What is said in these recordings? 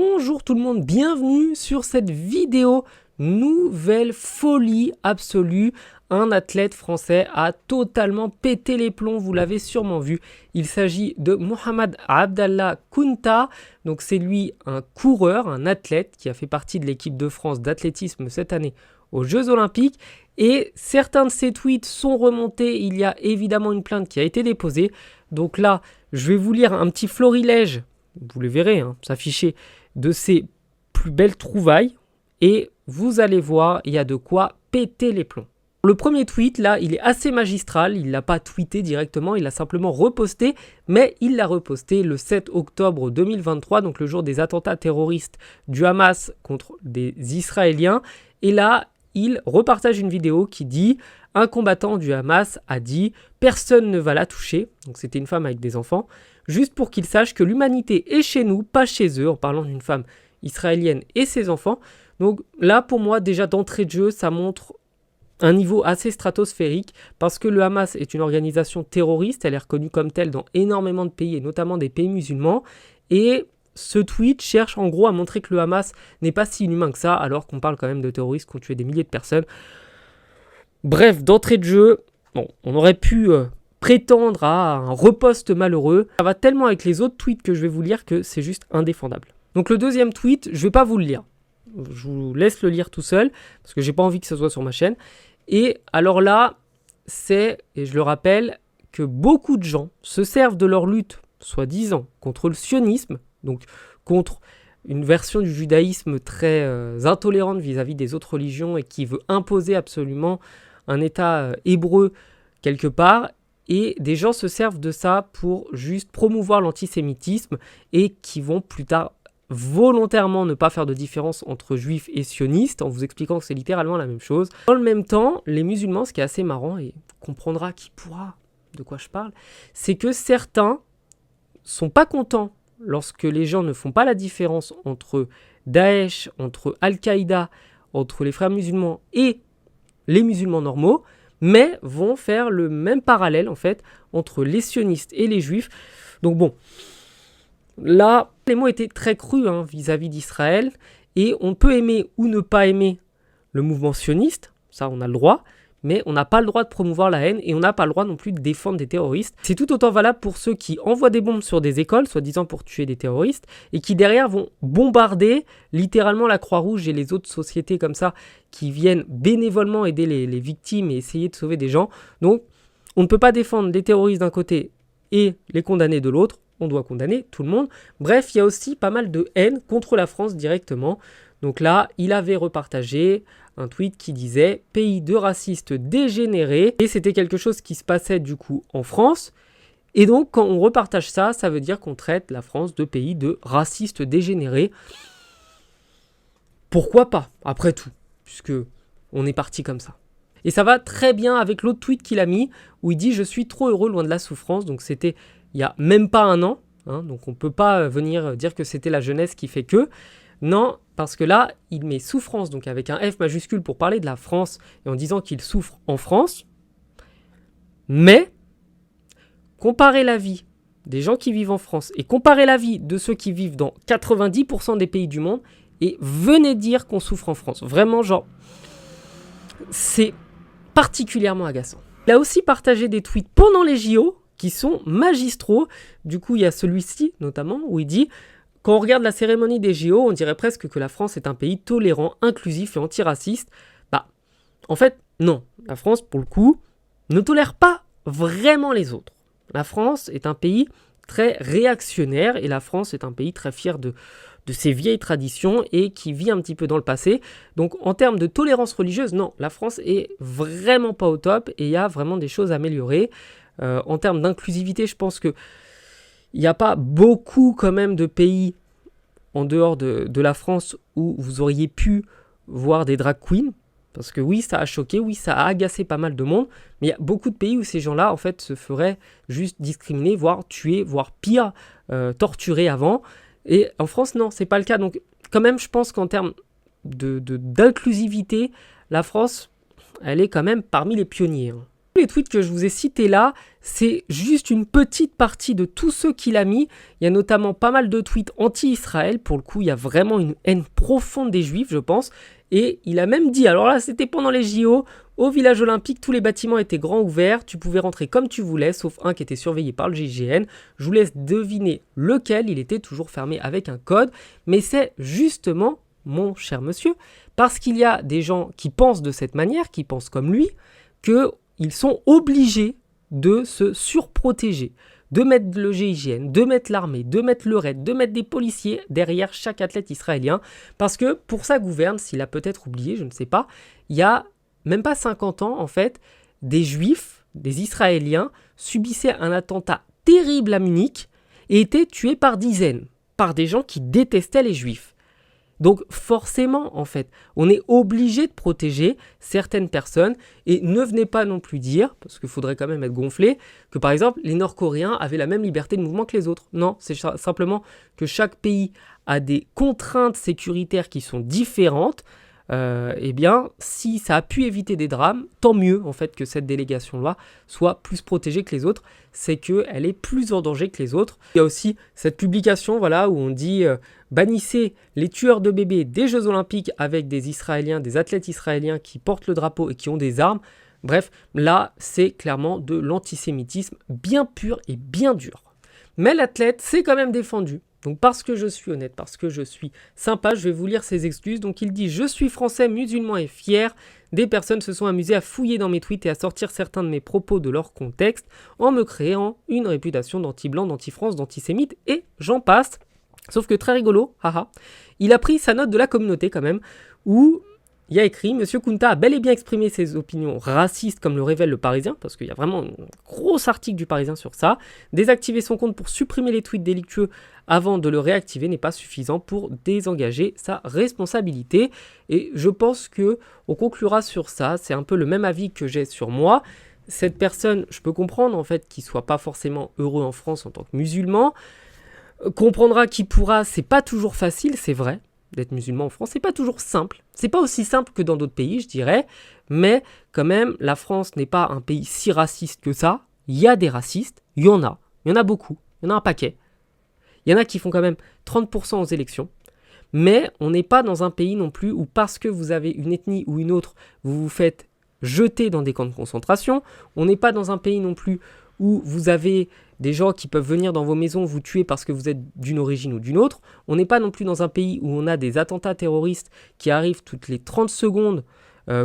Bonjour tout le monde, bienvenue sur cette vidéo. Nouvelle folie absolue. Un athlète français a totalement pété les plombs, vous l'avez sûrement vu. Il s'agit de Mohamed Abdallah Kounta. Donc c'est lui un coureur, un athlète qui a fait partie de l'équipe de France d'athlétisme cette année aux Jeux Olympiques. Et certains de ses tweets sont remontés. Il y a évidemment une plainte qui a été déposée. Donc là, je vais vous lire un petit florilège, vous le verrez s'afficher, de ses plus belles trouvailles. Et vous allez voir, il y a de quoi péter les plombs. Le premier tweet, là, il est assez magistral. Il ne l'a pas tweeté directement, il l'a simplement reposté. Mais il l'a reposté le 7 octobre 2023, donc le jour des attentats terroristes du Hamas contre des Israéliens. Et là, il repartage une vidéo qui dit « Un combattant du Hamas a dit « Personne ne va la toucher ». Donc c'était une femme avec des enfants. Juste pour qu'ils sachent que l'humanité est chez nous, pas chez eux, en parlant d'une femme israélienne et ses enfants. Donc là, pour moi, déjà d'entrée de jeu, ça montre un niveau assez stratosphérique parce que le Hamas est une organisation terroriste, elle est reconnue comme telle dans énormément de pays et notamment des pays musulmans. Et ce tweet cherche en gros à montrer que le Hamas n'est pas si inhumain que ça, alors qu'on parle quand même de terroristes qui ont tué des milliers de personnes. Bref, d'entrée de jeu, bon, on aurait pu prétendre à un repost malheureux. Ça va tellement avec les autres tweets que je vais vous lire que c'est juste indéfendable. Donc le deuxième tweet, je ne vais pas vous le lire. Je vous laisse le lire tout seul, parce que j'ai pas envie que ce soit sur ma chaîne. Et alors là, c'est, et je le rappelle, que beaucoup de gens se servent de leur lutte, soi-disant, contre le sionisme, donc contre une version du judaïsme très intolérante vis-à-vis des autres religions et qui veut imposer absolument un État hébreu quelque part. Et des gens se servent de ça pour juste promouvoir l'antisémitisme et qui vont plus tard volontairement ne pas faire de différence entre juifs et sionistes en vous expliquant que c'est littéralement la même chose. Dans le même temps, les musulmans, ce qui est assez marrant et comprendra qui pourra de quoi je parle, c'est que certains sont pas contents lorsque les gens ne font pas la différence entre Daesh, entre Al-Qaïda, entre les frères musulmans et les musulmans normaux, mais vont faire le même parallèle en fait entre les sionistes et les juifs. Donc bon, là, les mots étaient très crus vis-à-vis d'Israël et on peut aimer ou ne pas aimer le mouvement sioniste, ça on a le droit, mais on n'a pas le droit de promouvoir la haine et on n'a pas le droit non plus de défendre des terroristes. C'est tout autant valable pour ceux qui envoient des bombes sur des écoles, soi-disant pour tuer des terroristes, et qui derrière vont bombarder littéralement la Croix-Rouge et les autres sociétés comme ça qui viennent bénévolement aider les victimes et essayer de sauver des gens. Donc on ne peut pas défendre les terroristes d'un côté et les condamner de l'autre. On doit condamner tout le monde. Bref, il y a aussi pas mal de haine contre la France directement. Donc là, il avait repartagé un tweet qui disait « Pays de racistes dégénérés ». Et c'était quelque chose qui se passait du coup en France. Et donc, quand on repartage ça, ça veut dire qu'on traite la France de pays de racistes dégénérés. Pourquoi pas, après tout, puisque on est parti comme ça. Et ça va très bien avec l'autre tweet qu'il a mis, où il dit « Je suis trop heureux loin de la souffrance ». Donc c'était il n'y a même pas un an, donc on ne peut pas venir dire que c'était la jeunesse qui fait que. Non, parce que là, il met souffrance, donc avec un F majuscule pour parler de la France, et en disant qu'il souffre en France. Mais, comparer la vie des gens qui vivent en France, et comparer la vie de ceux qui vivent dans 90% des pays du monde, et venez dire qu'on souffre en France. Vraiment, genre, c'est particulièrement agaçant. Il a aussi partagé des tweets pendant les JO, qui sont magistraux. Du coup, il y a celui-ci, notamment, où il dit « Quand on regarde la cérémonie des JO, on dirait presque que la France est un pays tolérant, inclusif et antiraciste. » Bah, en fait, non. La France, pour le coup, ne tolère pas vraiment les autres. La France est un pays très réactionnaire et la France est un pays très fier de ses vieilles traditions et qui vit un petit peu dans le passé. Donc, en termes de tolérance religieuse, non, la France est vraiment pas au top et il y a vraiment des choses à améliorer. En termes d'inclusivité, je pense qu'il n'y a pas beaucoup quand même de pays en dehors de la France où vous auriez pu voir des drag queens. Parce que oui, ça a choqué, oui, ça a agacé pas mal de monde. Mais il y a beaucoup de pays où ces gens-là, en fait, se feraient juste discriminer, voire tuer, voire pire, torturer avant. Et en France, non, c'est pas le cas. Donc quand même, je pense qu'en termes d'inclusivité, la France, elle est quand même parmi les pionniers. Les tweets que je vous ai cités là, c'est juste une petite partie de tous ceux qu'il a mis. Il y a notamment pas mal de tweets anti-Israël. Pour le coup, il y a vraiment une haine profonde des Juifs, je pense. Et il a même dit, alors là, c'était pendant les JO, au village olympique, tous les bâtiments étaient grands ouverts. Tu pouvais rentrer comme tu voulais, sauf un qui était surveillé par le GIGN. Je vous laisse deviner lequel. Il était toujours fermé avec un code. Mais c'est justement, mon cher monsieur, parce qu'il y a des gens qui pensent de cette manière, qui pensent comme lui, qu'ils sont obligés de se surprotéger, de mettre le GIGN, de mettre l'armée, de mettre le RAID, de mettre des policiers derrière chaque athlète israélien, parce que pour sa gouverne, s'il a peut-être oublié, je ne sais pas, il y a même pas 50 ans, en fait, des Juifs, des Israéliens, subissaient un attentat terrible à Munich et étaient tués par dizaines, par des gens qui détestaient les Juifs. Donc forcément, en fait, on est obligé de protéger certaines personnes et ne venez pas non plus dire, parce qu'il faudrait quand même être gonflé, que par exemple, les Nord-Coréens avaient la même liberté de mouvement que les autres. Non, c'est simplement que chaque pays a des contraintes sécuritaires qui sont différentes. Eh bien, si ça a pu éviter des drames, tant mieux en fait que cette délégation-là soit plus protégée que les autres, c'est qu'elle est plus en danger que les autres. Il y a aussi cette publication voilà, où on dit bannissez les tueurs de bébés des Jeux Olympiques avec des Israéliens, des athlètes israéliens qui portent le drapeau et qui ont des armes. Bref, là, c'est clairement de l'antisémitisme bien pur et bien dur. Mais l'athlète s'est quand même défendu. Donc parce que je suis honnête, parce que je suis sympa, je vais vous lire ses excuses. Donc il dit « Je suis français, musulman et fier. Des personnes se sont amusées à fouiller dans mes tweets et à sortir certains de mes propos de leur contexte en me créant une réputation d'anti-blanc, d'anti-France, d'antisémite et j'en passe. » Sauf que très rigolo, haha, il a pris sa note de la communauté quand même, où il y a écrit « Monsieur Kunta a bel et bien exprimé ses opinions racistes comme le révèle le Parisien », parce qu'il y a vraiment un gros article du Parisien sur ça. Désactiver son compte pour supprimer les tweets délictueux avant de le réactiver n'est pas suffisant pour désengager sa responsabilité. Et je pense qu'on conclura sur ça, c'est un peu le même avis que j'ai sur moi. Cette personne, je peux comprendre en fait qu'il ne soit pas forcément heureux en France en tant que musulman. Comprendra qui pourra, c'est pas toujours facile, c'est vrai. D'être musulman en France, c'est pas toujours simple. C'est pas aussi simple que dans d'autres pays, je dirais. Mais quand même, la France n'est pas un pays si raciste que ça. Il y a des racistes, il y en a beaucoup, il y en a un paquet. Il y en a qui font quand même 30% aux élections. Mais on n'est pas dans un pays non plus où parce que vous avez une ethnie ou une autre, vous vous faites jeter dans des camps de concentration. On n'est pas dans un pays non plus où vous avez des gens qui peuvent venir dans vos maisons vous tuer parce que vous êtes d'une origine ou d'une autre. On n'est pas non plus dans un pays où on a des attentats terroristes qui arrivent toutes les 30 secondes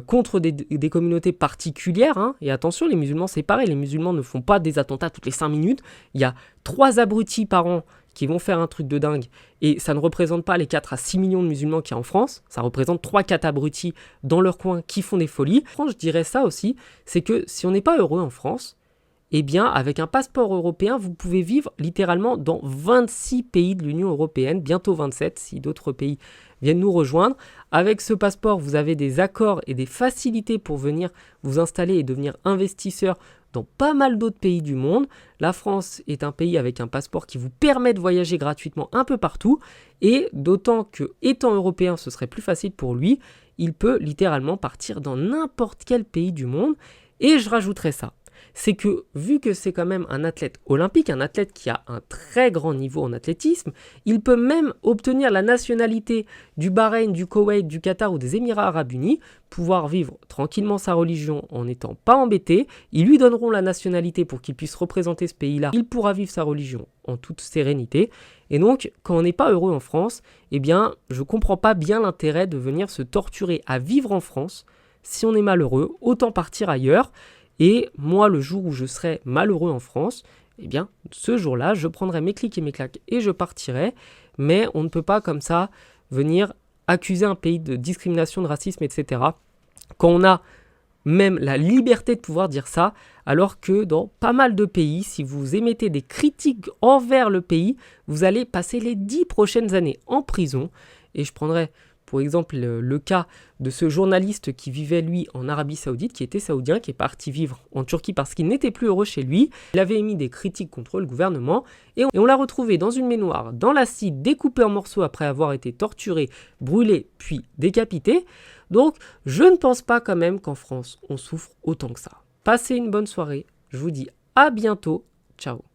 contre des communautés particulières. Hein. Et attention, les musulmans, c'est pareil. Les musulmans ne font pas des attentats toutes les 5 minutes. Il y a 3 abrutis par an qui vont faire un truc de dingue. Et ça ne représente pas les 4 à 6 millions de musulmans qu'il y a en France. Ça représente 3-4 abrutis dans leur coin qui font des folies. En France, je dirais ça aussi, c'est que si on n'est pas heureux en France, eh bien, avec un passeport européen, vous pouvez vivre littéralement dans 26 pays de l'Union européenne, bientôt 27 si d'autres pays viennent nous rejoindre. Avec ce passeport, vous avez des accords et des facilités pour venir vous installer et devenir investisseur dans pas mal d'autres pays du monde. La France est un pays avec un passeport qui vous permet de voyager gratuitement un peu partout, et d'autant que, étant européen, ce serait plus facile pour lui, il peut littéralement partir dans n'importe quel pays du monde. Et je rajouterais ça. C'est que, vu que c'est quand même un athlète olympique, un athlète qui a un très grand niveau en athlétisme, il peut même obtenir la nationalité du Bahreïn, du Koweït, du Qatar ou des Émirats Arabes Unis, pouvoir vivre tranquillement sa religion en n'étant pas embêté. Ils lui donneront la nationalité pour qu'il puisse représenter ce pays-là. Il pourra vivre sa religion en toute sérénité. Et donc, quand on n'est pas heureux en France, eh bien, je ne comprends pas bien l'intérêt de venir se torturer à vivre en France. Si on est malheureux, autant partir ailleurs. Et moi, le jour où je serai malheureux en France, eh bien, ce jour-là, je prendrai mes clics et mes claques et je partirai. Mais on ne peut pas comme ça venir accuser un pays de discrimination, de racisme, etc. Quand on a même la liberté de pouvoir dire ça, alors que dans pas mal de pays, si vous émettez des critiques envers le pays, vous allez passer les 10 prochaines années en prison. Et je prendrai pour exemple le cas de ce journaliste qui vivait lui en Arabie Saoudite, qui était saoudien, qui est parti vivre en Turquie parce qu'il n'était plus heureux chez lui. Il avait émis des critiques contre le gouvernement et on l'a retrouvé dans une baignoire, dans l'acide, découpé en morceaux après avoir été torturé, brûlé puis décapité. Donc je ne pense pas quand même qu'en France on souffre autant que ça. Passez une bonne soirée, je vous dis à bientôt. Ciao.